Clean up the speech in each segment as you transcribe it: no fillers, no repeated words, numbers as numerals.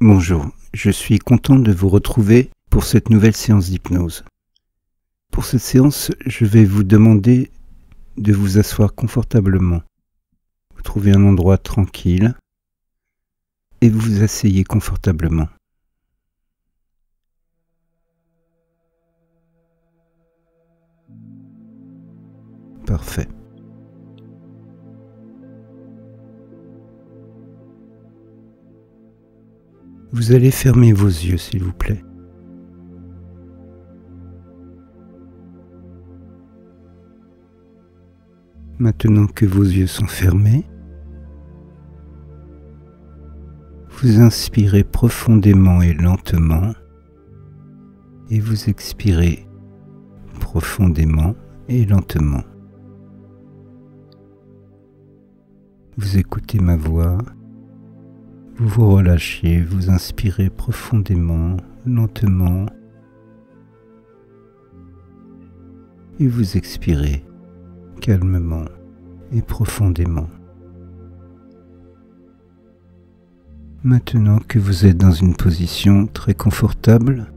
Bonjour, je suis content de vous retrouver pour cette nouvelle séance d'hypnose. Pour cette séance, je vais vous demander de vous asseoir confortablement. Vous trouvez un endroit tranquille et vous vous asseyez confortablement. Parfait. Vous allez fermer vos yeux, s'il vous plaît. Maintenant que vos yeux sont fermés, vous inspirez profondément et lentement et vous expirez profondément et lentement. Vous écoutez ma voix, vous vous relâchez, vous inspirez profondément, lentement et vous expirez calmement et profondément. Maintenant que vous êtes dans une position très confortable,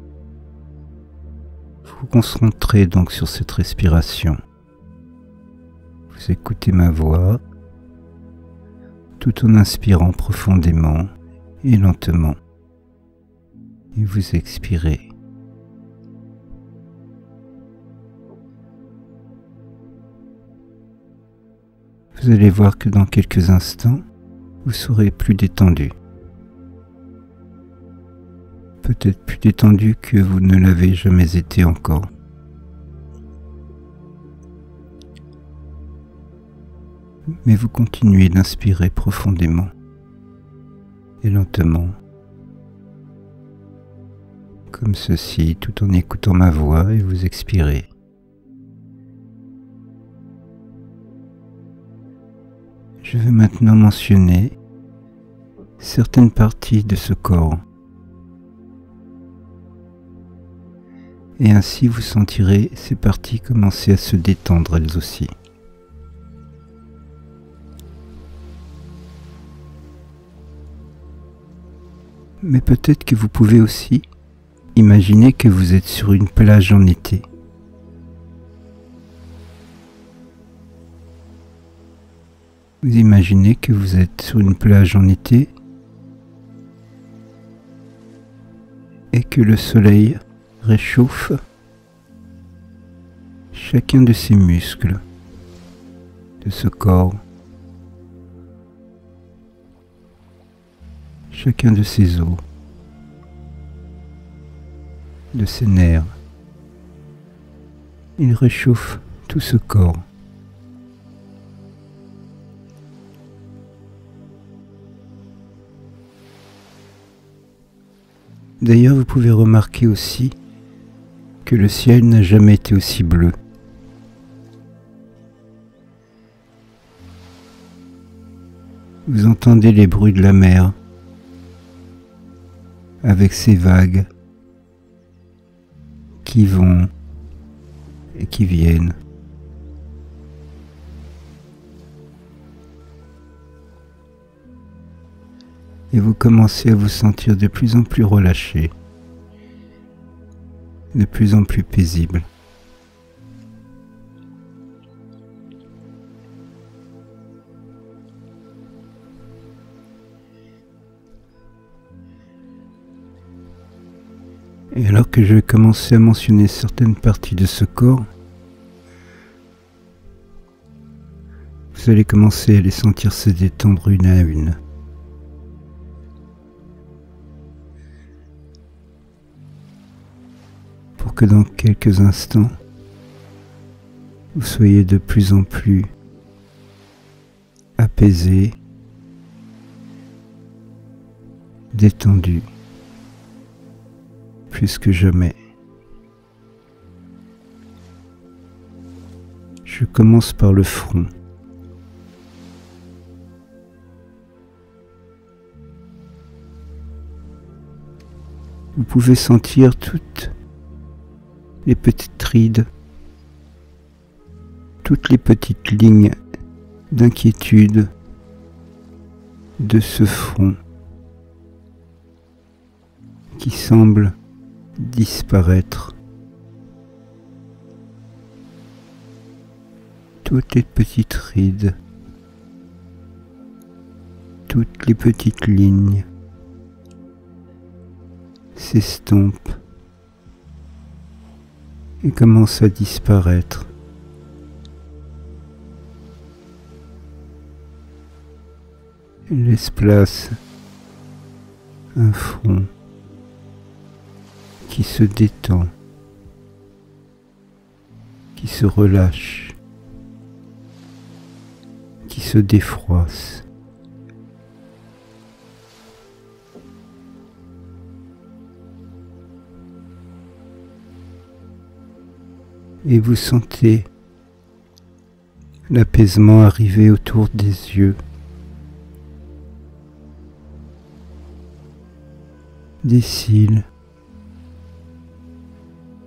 vous vous concentrez donc sur cette respiration. Vous écoutez ma voix tout en inspirant profondément et lentement. Et vous expirez. Vous allez voir que dans quelques instants, vous serez plus détendu. Peut-être plus détendu que vous ne l'avez jamais été encore. Mais vous continuez d'inspirer profondément et lentement, comme ceci, tout en écoutant ma voix, et vous expirez. Je vais maintenant mentionner certaines parties de ce corps. Et ainsi vous sentirez ces parties commencer à se détendre elles aussi. Mais peut-être que vous pouvez aussi imaginer que vous êtes sur une plage en été. Vous imaginez que vous êtes sur une plage en été et que le soleil réchauffe chacun de ces muscles, de ce corps, chacun de ses os, de ses nerfs. Il réchauffe tout ce corps. D'ailleurs, vous pouvez remarquer aussi que le ciel n'a jamais été aussi bleu. Vous entendez les bruits de la mer avec ses vagues qui vont et qui viennent. Et vous commencez à vous sentir de plus en plus relâché, de plus en plus paisible. Et alors que je vais commencer à mentionner certaines parties de ce corps, vous allez commencer à les sentir se détendre une à une. Pour que dans quelques instants, vous soyez de plus en plus apaisé, détendu, plus que jamais. Je commence par le front. Vous pouvez sentir toutes les petites rides, toutes les petites lignes d'inquiétude de ce front qui semble disparaître. Toutes les petites rides, toutes les petites lignes s'estompent et commencent à disparaître. Il laisse place à un front qui se détend, qui se relâche, qui se défroisse. Et vous sentez l'apaisement arriver autour des yeux, des cils,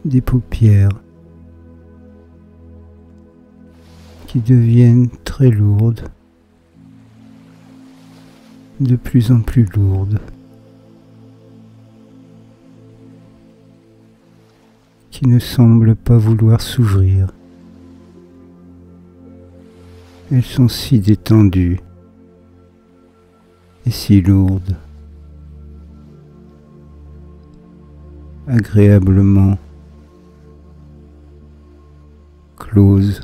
des paupières qui deviennent très lourdes, de plus en plus lourdes, qui ne semblent pas vouloir s'ouvrir. Elles sont si détendues et si lourdes, agréablement closes.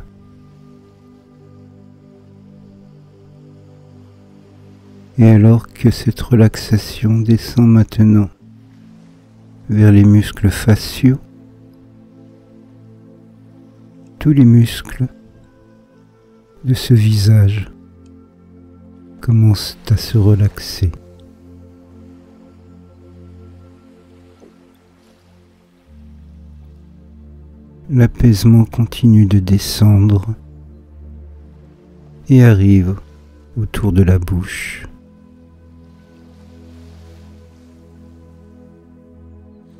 Et alors que cette relaxation descend maintenant vers les muscles faciaux, tous les muscles de ce visage commencent à se relaxer. L'apaisement continue de descendre et arrive autour de la bouche.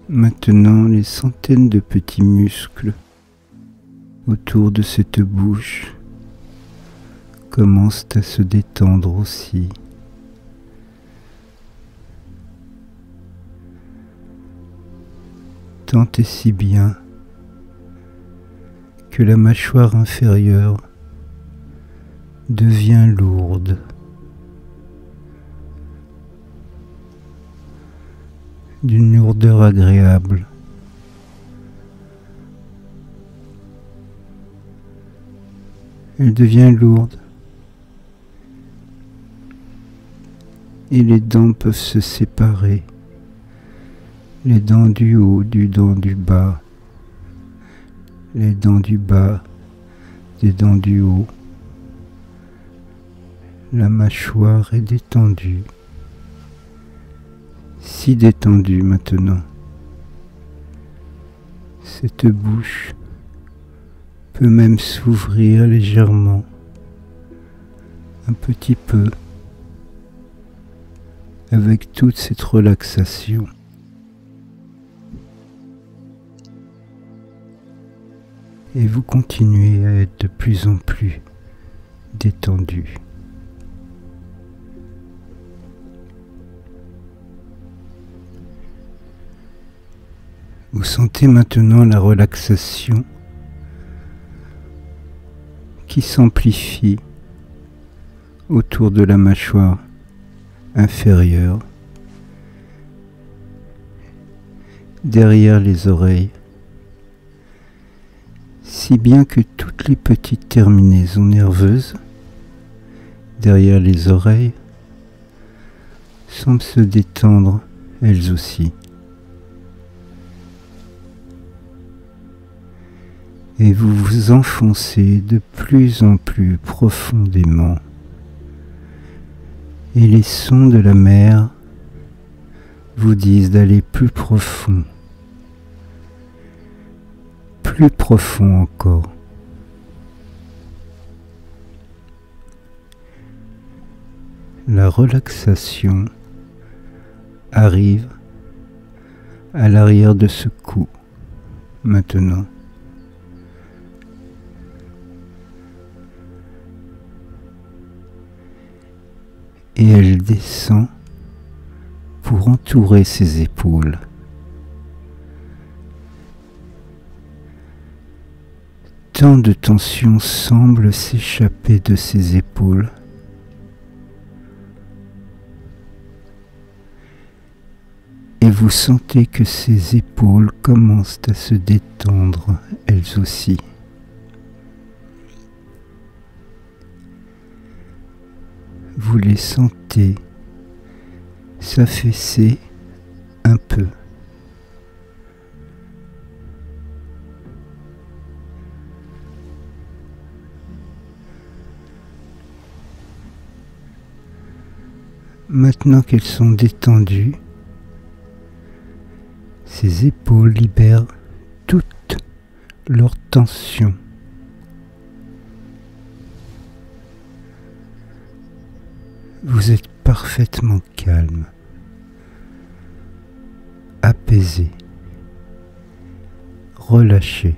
Maintenant, les centaines de petits muscles autour de cette bouche commencent à se détendre aussi. Tant et si bien que la mâchoire inférieure devient lourde. D'une lourdeur agréable. Elle devient lourde et les dents peuvent se séparer, les dents du haut, des dents du bas, les dents du bas, des dents du haut. La mâchoire est détendue, si détendue maintenant. Cette bouche peut même s'ouvrir légèrement, un petit peu, avec toute cette relaxation. Et vous continuez à être de plus en plus détendu. Vous sentez maintenant la relaxation qui s'amplifie autour de la mâchoire inférieure, derrière les oreilles, si bien que toutes les petites terminaisons nerveuses derrière les oreilles semblent se détendre elles aussi. Et vous vous enfoncez de plus en plus profondément. Et les sons de la mer vous disent d'aller plus profond encore. La relaxation arrive à l'arrière de ce cou maintenant. Et elle descend pour entourer ses épaules Tant de tension semble s'échapper de ses épaules. Et vous sentez que ses épaules commencent à se détendre, elles aussi. Vous les sentez s'affaisser un peu. Maintenant qu'elles sont détendues, ses épaules libèrent toute leur tension. Vous êtes parfaitement calme, apaisé, relâché.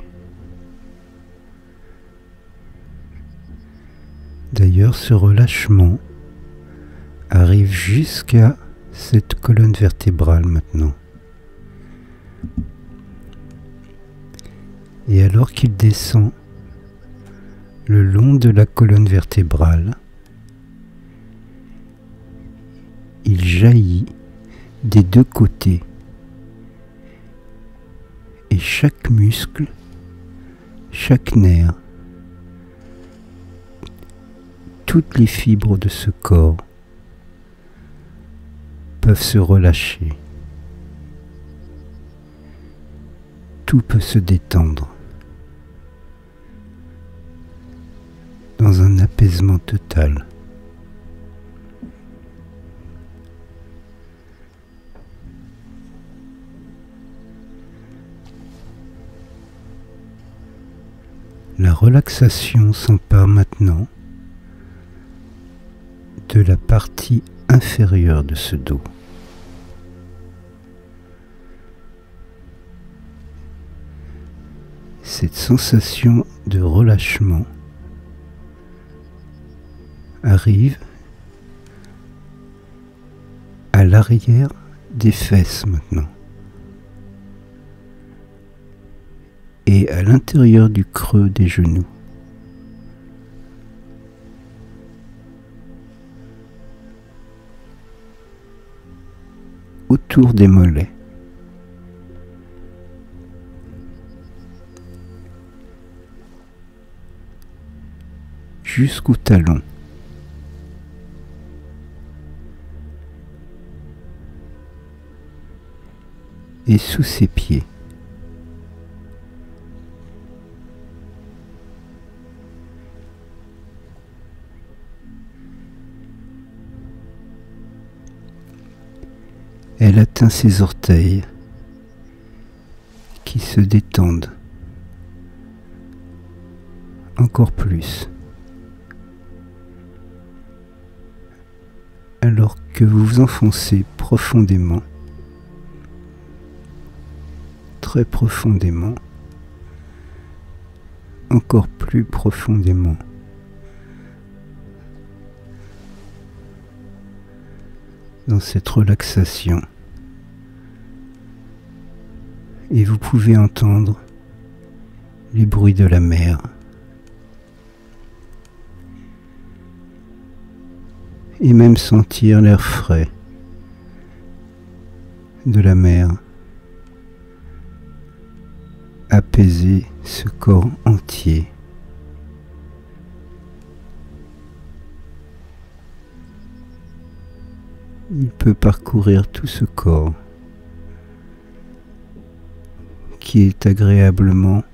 D'ailleurs, ce relâchement arrive jusqu'à cette colonne vertébrale maintenant. Et alors qu'il descend le long de la colonne vertébrale, il jaillit des deux côtés. Et chaque muscle, chaque nerf, toutes les fibres de ce corps peuvent se relâcher. Tout peut se détendre dans un apaisement total. La relaxation s'empare maintenant de la partie inférieure de ce dos. Cette sensation de relâchement arrive à l'arrière des fesses maintenant et à l'intérieur du creux des genoux. Autour des mollets. Jusqu'au talon. Et sous ses pieds. Elle atteint ses orteils qui se détendent encore plus. Alors que vous vous enfoncez profondément, très profondément, encore plus profondément, dans cette relaxation. Et vous pouvez entendre les bruits de la mer. Et même sentir l'air frais de la mer apaiser ce corps entier. Il peut parcourir tout ce corps qui est agréablement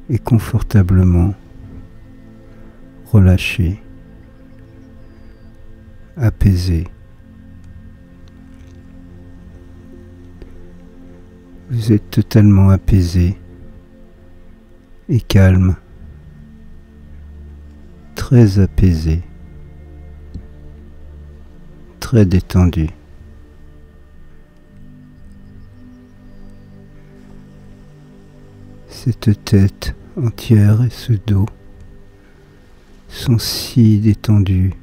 et confortablement relâché, apaisé. Vous êtes totalement apaisé et calme, très apaisé, très détendu. Cette tête entière et ce dos sont si détendus.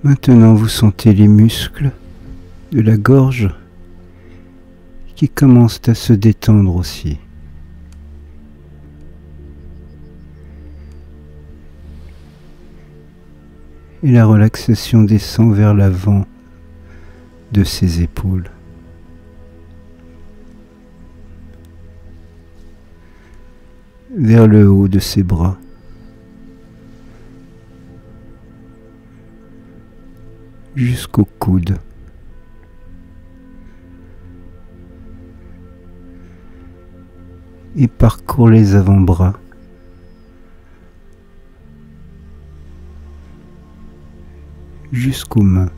Maintenant, vous sentez les muscles de la gorge qui commencent à se détendre aussi. Et la relaxation descend vers l'avant de ses épaules. Vers le haut de ses bras. Jusqu'au coude. Et parcourt les avant-bras. Jusqu'aux mains.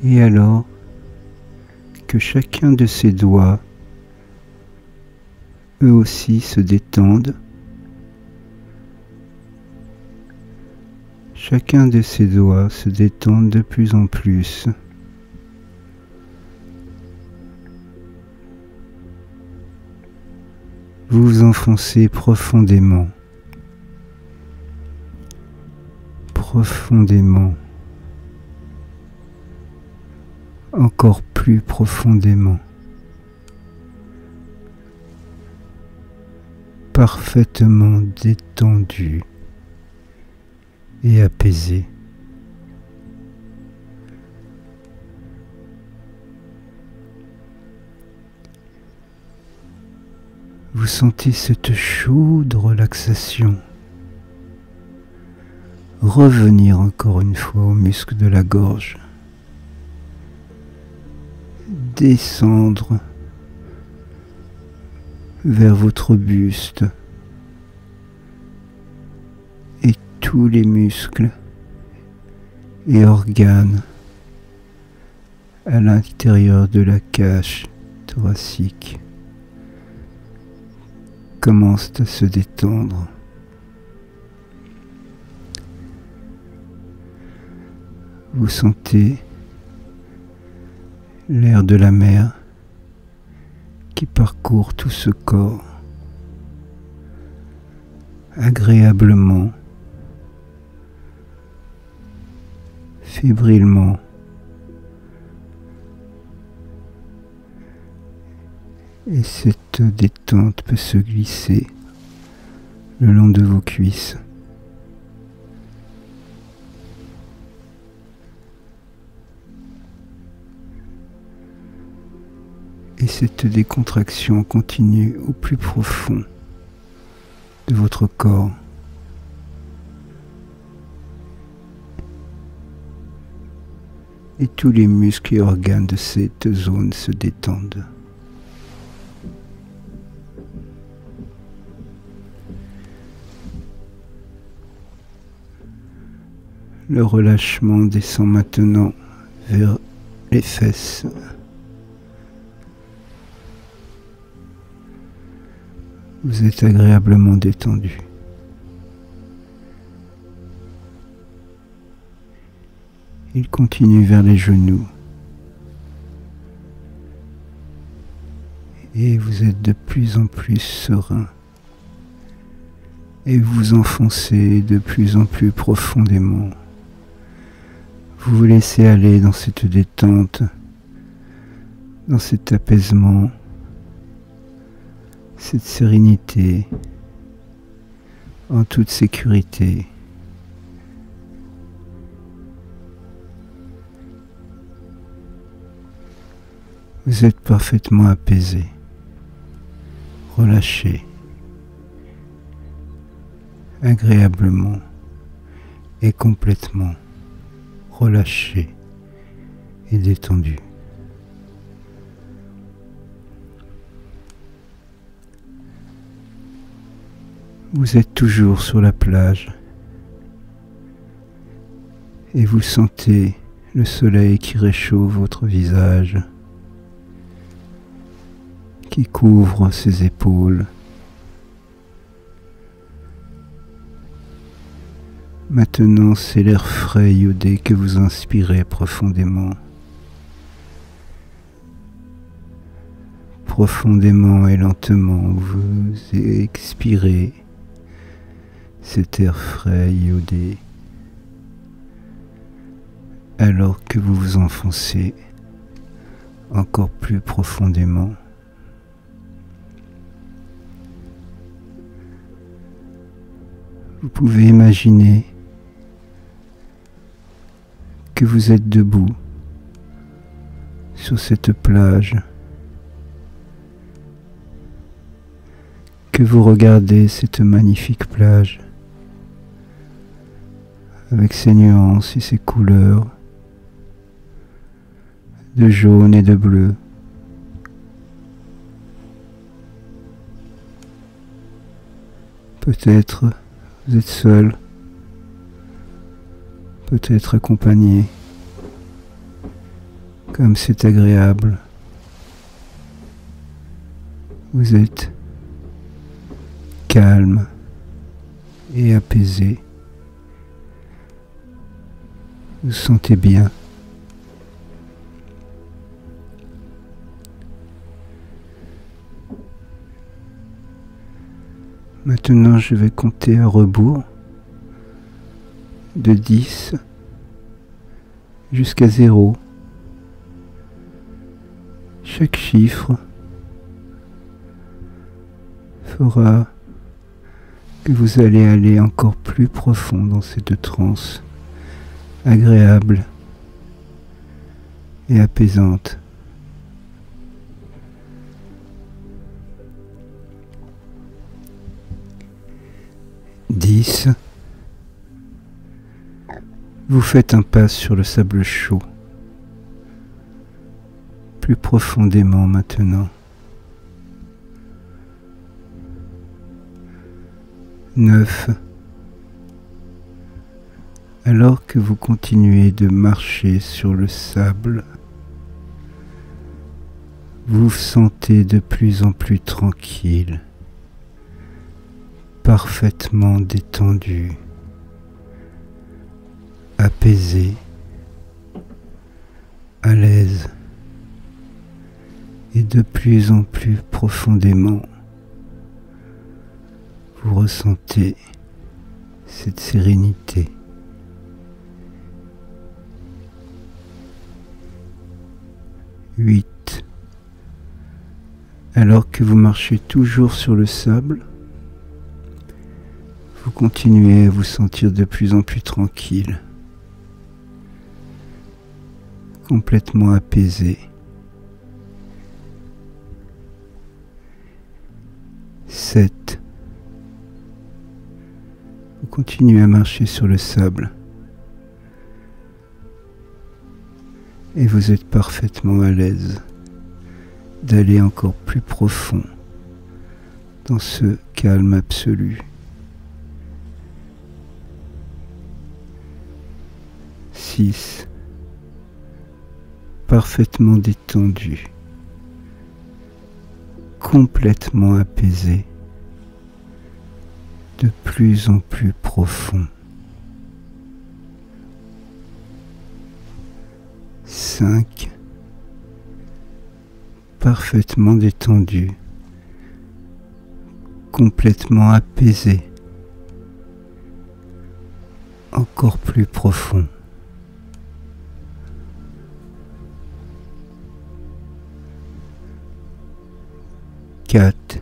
Et alors que chacun de ses doigts, eux aussi, se détendent, chacun de ses doigts se détend de plus en plus. Vous vous enfoncez profondément, profondément, encore plus profondément, parfaitement détendu et apaisé. Vous sentez cette chaude relaxation revenir encore une fois aux muscles de la gorge, descendre vers votre buste et tous les muscles et organes à l'intérieur de la cage thoracique commencent à se détendre. Vous sentez l'air de la mer qui parcourt tout ce corps agréablement, fébrilement. Et cette détente peut se glisser le long de vos cuisses. Et cette décontraction continue au plus profond de votre corps. Et tous les muscles et organes de cette zone se détendent. Le relâchement descend maintenant vers les fesses. Vous êtes agréablement détendu. Il continue vers les genoux. Et vous êtes de plus en plus serein. Et vous enfoncez de plus en plus profondément. Vous vous laissez aller dans cette détente, dans cet apaisement, cette sérénité, en toute sécurité. Vous êtes parfaitement apaisé, relâché, agréablement et complètement relâché et détendu. Vous êtes toujours sur la plage et vous sentez le soleil qui réchauffe votre visage, qui couvre ses épaules. Maintenant, c'est l'air frais et iodé que vous inspirez profondément profondément et lentement vous expirez cet air frais iodé, alors que vous vous enfoncez encore plus profondément. Vous pouvez imaginer que vous êtes debout sur cette plage, que vous regardez cette magnifique plage avec ses nuances et ses couleurs de jaune et de bleu. Peut-être vous êtes seul, peut-être accompagné, comme c'est agréable. Vous êtes calme et apaisé. Vous sentez bien. Maintenant, je vais compter à rebours de 10 jusqu'à 0. Chaque chiffre fera que vous allez aller encore plus profond dans cette transe agréable et apaisante. 10. Vous faites un pas sur le sable chaud, plus profondément maintenant. 9. Alors que vous continuez de marcher sur le sable, vous vous sentez de plus en plus tranquille, parfaitement détendu, apaisé, à l'aise, et de plus en plus profondément, vous ressentez cette sérénité. 8. Alors que vous marchez toujours sur le sable, vous continuez à vous sentir de plus en plus tranquille, complètement apaisé. 7. Vous continuez à marcher sur le sable et vous êtes parfaitement à l'aise d'aller encore plus profond dans ce calme absolu. 6. Parfaitement détendu, complètement apaisé, de plus en plus profond. 5. Parfaitement détendu, complètement apaisé, encore plus profond. 4.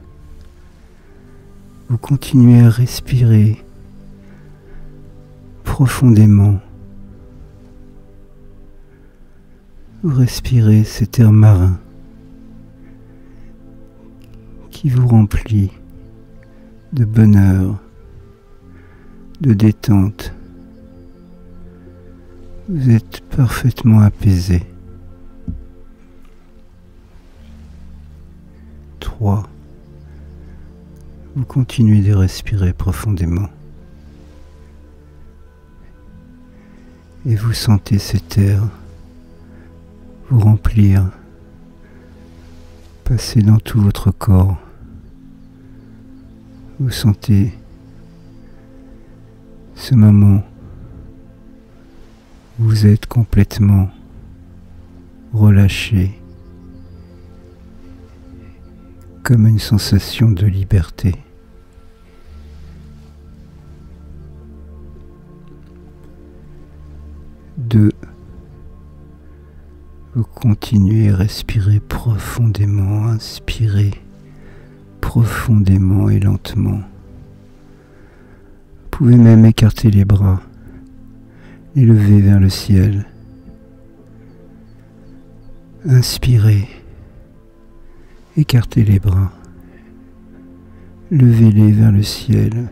Vous continuez à respirer profondément. Vous respirez cet air marin qui vous remplit de bonheur, de détente. Vous êtes parfaitement apaisé. 3. Vous continuez de respirer profondément. Et vous sentez cet air vous remplir, passer dans tout votre corps. Vous sentez ce moment où vous êtes complètement relâché comme une sensation de liberté. Deux, vous continuez à respirer profondément, inspirez profondément et lentement. Vous pouvez même écarter les bras, les lever vers le ciel. Inspirez, écartez les bras, levez-les vers le ciel.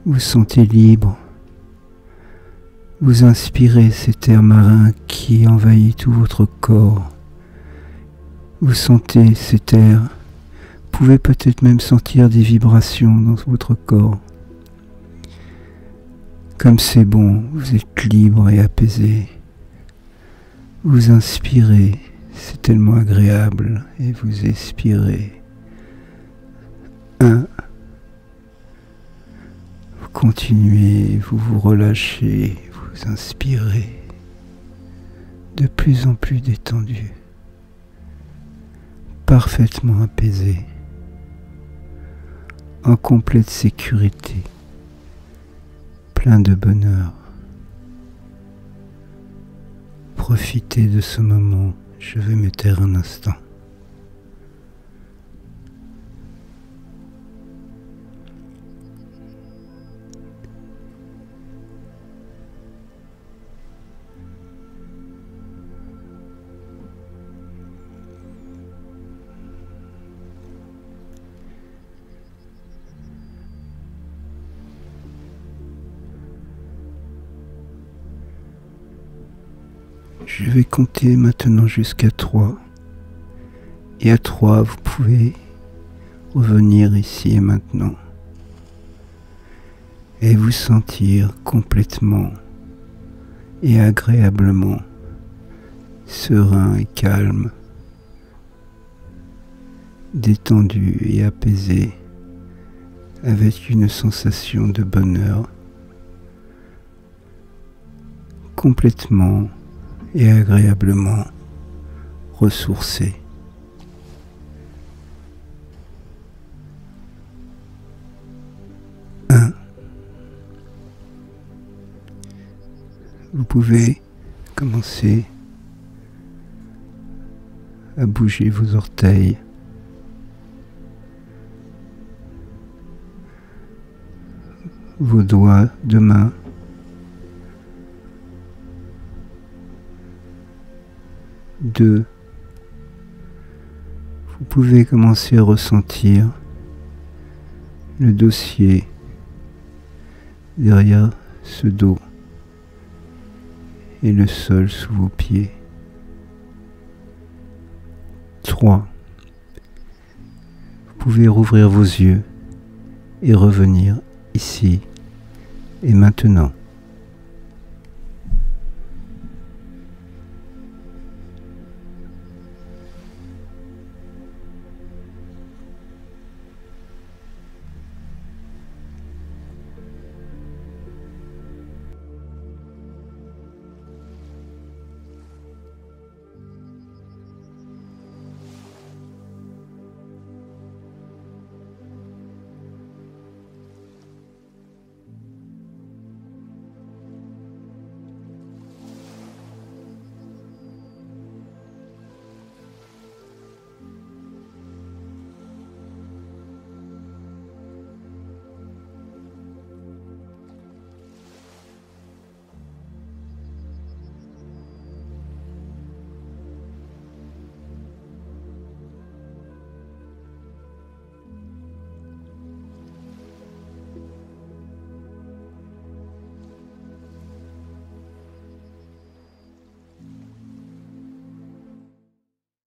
Vous sentez libre. Vous inspirez cet air marin qui envahit tout votre corps. Vous sentez cet air. Vous pouvez peut-être même sentir des vibrations dans votre corps. Comme c'est bon, vous êtes libre et apaisé. Vous inspirez, c'est tellement agréable, et vous expirez. 1. Vous continuez, vous vous relâchez, vous inspirez, de plus en plus détendu, parfaitement apaisé, en complète sécurité, plein de bonheur. Profitez de ce moment, je vais me taire un instant. Je vais compter maintenant jusqu'à 3. Et à 3, vous pouvez revenir ici et maintenant. Et vous sentir complètement et agréablement serein et calme, détendu et apaisé, avec une sensation de bonheur, complètement et agréablement ressourcé. Vous pouvez commencer à bouger vos orteils, vos doigts de main, vous pouvez commencer à ressentir le dossier derrière ce dos et le sol sous vos pieds. 3. Vous pouvez rouvrir vos yeux et revenir ici et maintenant.